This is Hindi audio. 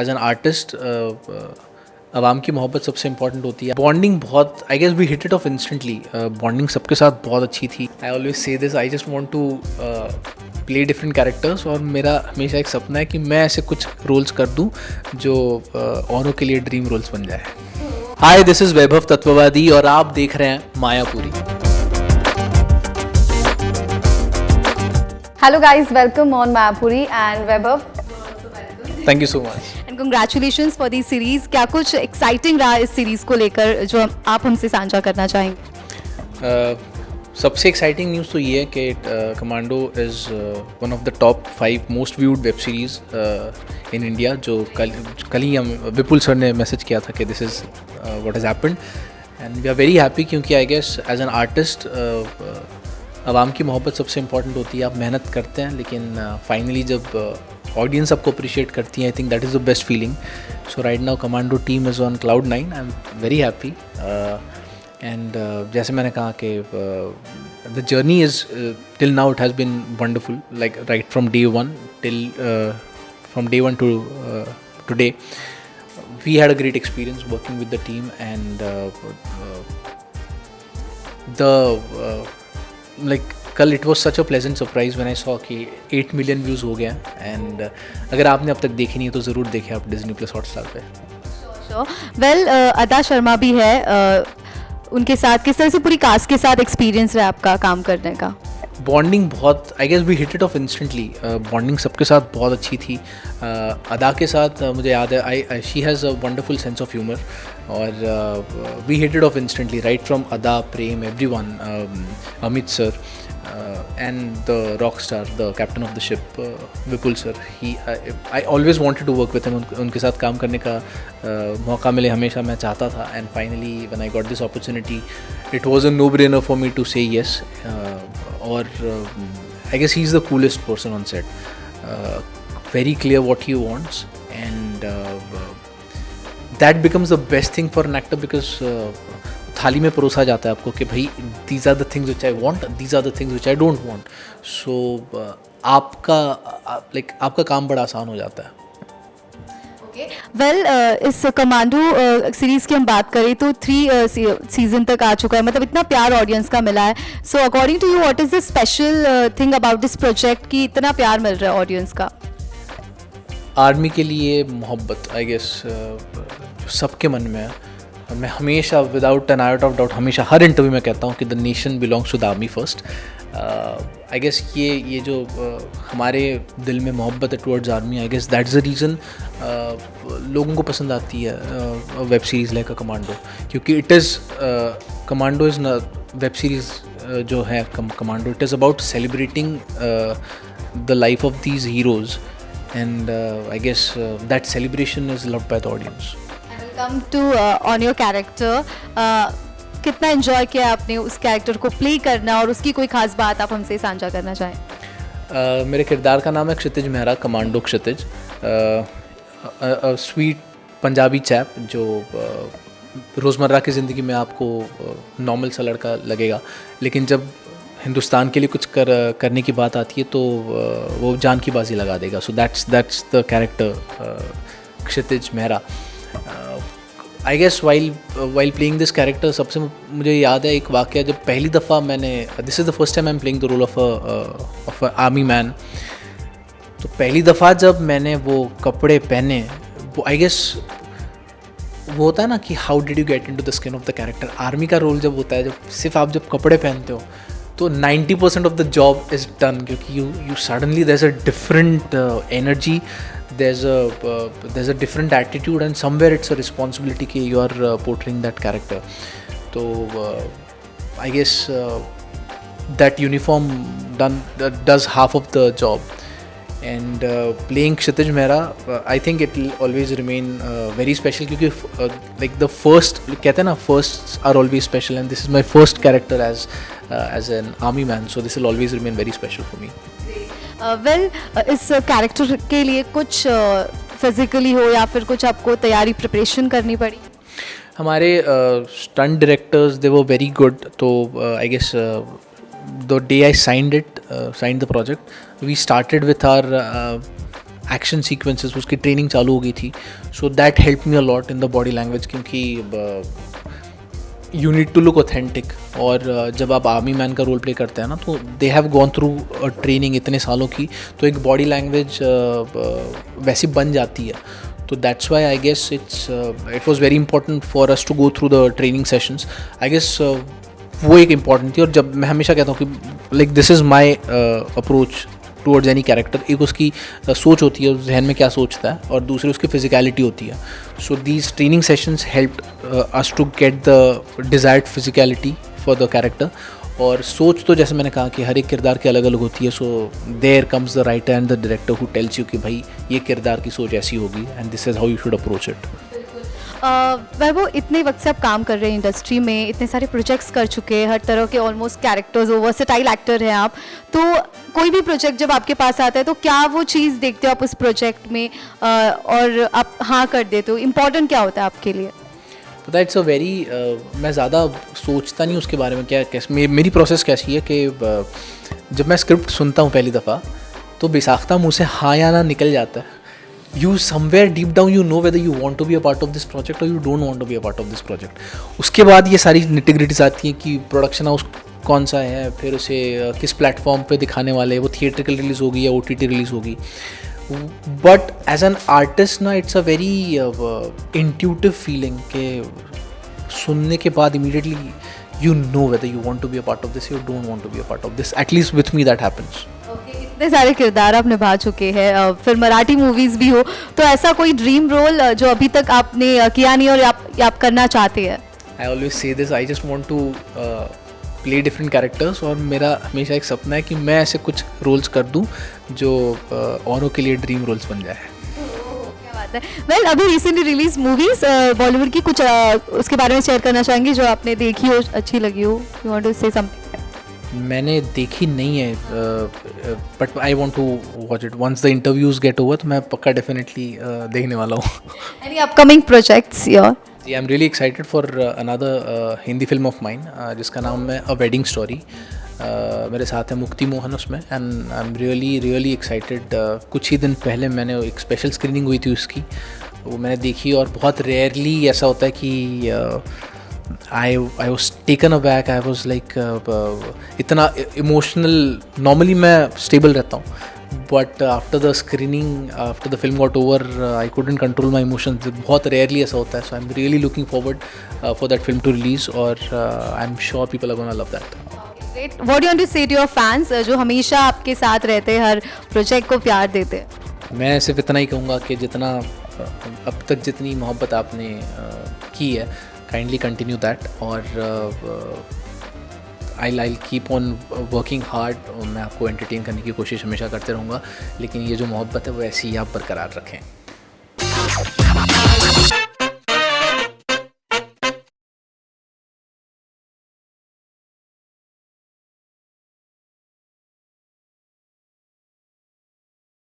एज एन आर्टिस्ट आवाम की मोहब्बत सबसे इंपॉर्टेंट होती है। बॉन्डिंग बहुत, I guess we hit it off instantly. Bonding सबके साथ बहुत अच्छी थी। I always say this, I just want to play different characters, और मेरा हमेशा एक सपना है कि मैं ऐसे कुछ रोल्स कर दूं जो औरों के लिए ड्रीम रोल्स बन जाए। हाय, दिस इज़ वैभव तत्ववादी और आप देख रहे हैं Mayapuri. Hello guys, welcome on Mayapuri and Vaibhav. Thank you so much. And congratulations for the series. क्या कुछ एक्साइटिंग रहा इस सीरीज़ को लेकर जो आप हमसे साझा करना चाहेंगे? सबसे एक्साइटिंग न्यूज़ तो ये है कि commando is one of the top 5 most viewed web series in India. जो कल ही हम विपुल सर ने मैसेज किया था कि this is what has happened, and we are very happy, क्योंकि I guess as an artist आवाम की मोहब्बत सबसे इंपॉर्टेंट होती है। आप मेहनत करते हैं, लेकिन फाइनली जब ऑडियंस आपको अप्रिशिएट करती है, I think that is the best feeling. So right now commando team is on cloud 9। I am very happy, and जैसे मैंने कहा कि the journey is till now it has been wonderful, like right from day 1 till from day 1 to today. We had a great experience working with the team, and call it was such a pleasant surprise when I saw कि 8 मिलियन व्यूज़ हो गया। एंड अगर आपने अब तक देखी नहीं है तो ज़रूर देखें आप डिज्नी प्लस हॉटस्टार पे। वेल, अदा शर्मा भी है, उनके साथ किस तरह से पूरी कास्ट के साथ एक्सपीरियंस रहा आपका काम करने का? बॉन्डिंग बहुत, I guess we hit it off instantly. Bonding सबके साथ बहुत अच्छी थी। अदा के साथ मुझे याद है she has a wonderful sense of humour, और we hit it off instantly right from Ada, Prem, everyone, Amit sir, and the rock star, the captain of the ship, Vipul sir. I always wanted to work with him. उनके साथ काम करने का मौका मिले हमेशा मैं चाहता था, and finally when I got this opportunity, it was a no-brainer for me to say yes. और I guess he's the coolest person on set. Very clear what he wants, and that becomes the best thing for an actor, because थाली में परोसा जाता है आपको कि भाई these are the things which I want, these are the things which I don't want. So आपका काम बड़ा आसान हो जाता है। वेल, इस कमांडो सीरीज़ की हम बात करें तो 3 सीज़न तक आ चुका है, मतलब इतना प्यार ऑडियंस का मिला है। So according to you what is the special thing about this project कि इतना प्यार मिल रहा है ऑडियंस का? आर्मी के लिए मोहब्बत, आई गेस सबके मन में है। मैं हमेशा without an out of doubt हमेशा हर इंटरव्यू में कहता हूँ कि the nation belongs to the army first. I guess ये जो हमारे दिल में मोहब्बत है towards army, I guess that's the reason लोगों को पसंद आती है वेब सीरीज़ लाइक कमांडो, क्योंकि it is Commando is web series जो है Commando, it is about celebrating the life of these heroes, and I guess that celebration is loved by the audience. Come to on your character, कितना एंजॉय किया आपने उस कैरेक्टर को प्ले करना, और उसकी कोई खास बात आप हमसे साझा करना चाहें? मेरे किरदार का नाम है क्षितिज मेहरा, कमांडो क्षितिज। स्वीट पंजाबी चैप जो रोज़मर्रा की ज़िंदगी में आपको नॉर्मल सा लड़का लगेगा, लेकिन जब हिंदुस्तान के लिए कुछ करने की बात आती है तो वो जान की बाजी लगा देगा। So that's the character Kshitij Mehra. I guess while playing this character सबसे मुझे याद है एक वाक़या, जब पहली दफ़ा मैंने, this is the first time I am playing the role of army man, तो पहली दफ़ा जब मैंने वो कपड़े पहने, वो आई गेस वो होता है ना कि how did you get into the skin of the character. Army का रोल जब होता है, जब सिर्फ आप जब कपड़े पहनते हो तो 90% of the job is done, क्योंकि you suddenly there is a different energy, there's a different attitude, and somewhere it's a responsibility कि you are portraying that character. तो I guess that uniform does half of the job, and playing Kshitij Mehra, I think it will always remain very special, क्योंकि like the first, कहते हैं ना, firsts are always special, and this is my first character as an army man, so this will always remain very special for me. Well, इस कैरेक्टर के लिए कुछ फिज़िकली हो या फिर कुछ आपको तैयारी प्रिपरेशन करनी पड़ी? हमारे stunt directors they were very good, तो I guess the day I signed the project, we started with our action sequences उसकी ट्रेनिंग चालू हो गई थी. So that help me a lot in the body language, क्योंकि you need to look authentic. और जब आप आर्मी मैन का रोल प्ले करते हैं ना, तो they have gone through training इतने सालों की, तो एक बॉडी लैंग्वेज वैसी बन जाती है. तो that's why I guess it was very important for us to go through the training sessions. I guess वो एक इम्पॉर्टेंट थी. और जब मैं हमेशा कहता हूँ कि like this is my approach towards any character. एक उसकी सोच होती है, उस जहन में क्या सोचता है, और दूसरी उसकी फिजिकलिटी होती है. So these training sessions helped us to get the desired physicality for the character. और सोच तो जैसे मैंने कहा कि हर एक किरदार की अलग अलग होती है. So there comes the writer and the director who tells you कि भाई ये किरदार की सोच ऐसी होगी and this is how you should approach it. Vaibhav, इतने वक्त से आप काम कर रहे हैं इंडस्ट्री में, इतने सारे प्रोजेक्ट्स कर चुके हैं, हर तरह के ऑलमोस्ट कैरेक्टर्स हो, वर्सेटाइल एक्टर हैं आप. तो कोई भी प्रोजेक्ट जब आपके पास आता है तो क्या वो चीज़ देखते हो आप उस प्रोजेक्ट में और आप हाँ कर देते हो? इम्पॉर्टेंट क्या होता है आपके लिए? पता है, इट्स अ वेरी मैं ज़्यादा सोचता नहीं उसके बारे में. क्या कैसे मेरी प्रोसेस कैसी है कि जब मैं स्क्रिप्ट सुनता हूँ पहली दफ़ा, तो बेसाख्ता मुँह से हाँ या ना निकल जाता है. You somewhere deep down you know whether you want to be a part of this project or you don't want to be a part of this project. उसके बाद ये सारी निटिग्रिटीज आती हैं कि प्रोडक्शन हाउस कौन सा है, फिर उसे किस प्लेटफॉर्म पे दिखाने वाले हैं, वो थिएट्रिकल रिलीज़ होगी या OTT रिलीज़ होगी. बट एज एन आर्टिस्ट ना, it's a very intuitive feeling के सुनने के बाद immediately you know whether you want to be a part of this or you don't want to be a part of this. At least with me that happens. इतने सारे किरदार आप निभा चुके हैं, फिर मराठी मूवीज़ भी हो, तो ऐसा कोई ड्रीम रोल जो अभी तक आपने किया नहीं और आप करना चाहते हैं? I always say this, I just want to play different characters. और मेरा हमेशा एक सपना है कि मैं ऐसे कुछ रोल्स कर दूं जो औरों के लिए ड्रीम रोल्स बन जाए. वेल, अभी रिसेंटली रिलीज मूवीज बॉलीवुड की कुछ उसके बारे में शेयर करना चाहेंगे जो आपने देखी हो, अच्छी लगी हो? You want to say something? मैंने देखी नहीं है, but I want to watch it once the interviews get over. तो मैं पक्का डेफिनेटली देखने वाला हूँ. Any upcoming projects your? I am really excited for another Hindi film of mine जिसका नाम है अ वेडिंग स्टोरी. मेरे साथ है मुक्ति मोहन उसमें, and I am really excited. कुछ ही दिन पहले मैंने एक स्पेशल स्क्रीनिंग हुई थी उसकी, वो मैंने देखी. और बहुत रेयरली ऐसा होता है कि I was taken aback. I was like इतना इमोशनल. नॉर्मली मैं स्टेबल रहता हूँ, but after the screening, after the film got over, I couldn't control my emotions. बहुत रेयरली ऐसा होता है. So I am really looking forward for that film to release, और I am sure people are gonna love that. Great. What do you want to say to your fans जो हमेशा आपके साथ रहते हैं, हर प्रोजेक्ट को प्यार देते हैं? मैं सिर्फ इतना ही कहूँगा कि जितना अब तक जितनी मोहब्बत आपने की है, काइंडली कंटिन्यू दैट. और I keep on working hard. मैं आपको एंटरटेन करने की कोशिश हमेशा करते रहूँगा, लेकिन ये जो मोहब्बत है वो ऐसी ही आप बरकरार रखें.